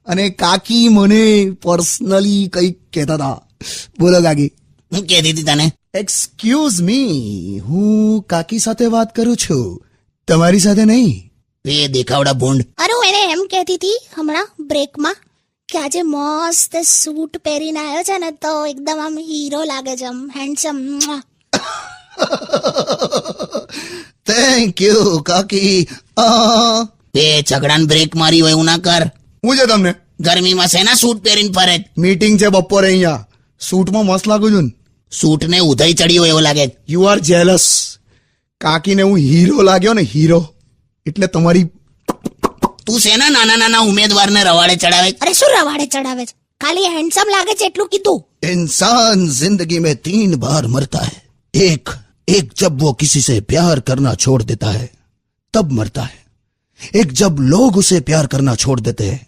અને કાકી મને પર્સનલી કંઈક કહેતા હતા. બોલો કાકી. હું કહેતી હતી તને? એક્સક્યુઝ મી, હું કાકી સાથે વાત કરું છું, તમારી સાથે નહીં. એ દેખાવડા ભૂંડ. અરે હું એને એમ કહેતી હતી હમણાં બ્રેકમાં કે આજે મસ્ત સૂટ પહેરીને આવ્યો છે ને તો એકદમ આમ હીરો લાગે છે, આમ હેન્ડસમ. થેન્ક યુ કાકી. એ ઝઘડાને બ્રેક મારી હોય એવું ના કર. હું છે તમને ગરમીમાં શેના સૂટ પહેરીને ફરે? મીટિંગ છે બપોરે, અહીંયા સૂટમાં મસ્ત લાગુ છું ને. સૂટ ને ઉધઈ ચડી હોય એવું લાગે. You are jealous. કાકીને હું હીરો લાગ્યો ને, હીરો. એટલે તમારી તું શેના નાના નાના ઉમેદવારને રવાડે ચડાવે? અરે શું રવાડે ચડાવે છે? ખાલી હેન્ડસમ લાગે છે એટલું કીધું. इंसान जिंदगी में 3 बार मरता है. एक जब वो किसी से प्यार करना छोड़ देता है तब मरता है. एक जब लोग उसे प्यार करना छोड़ देते हैं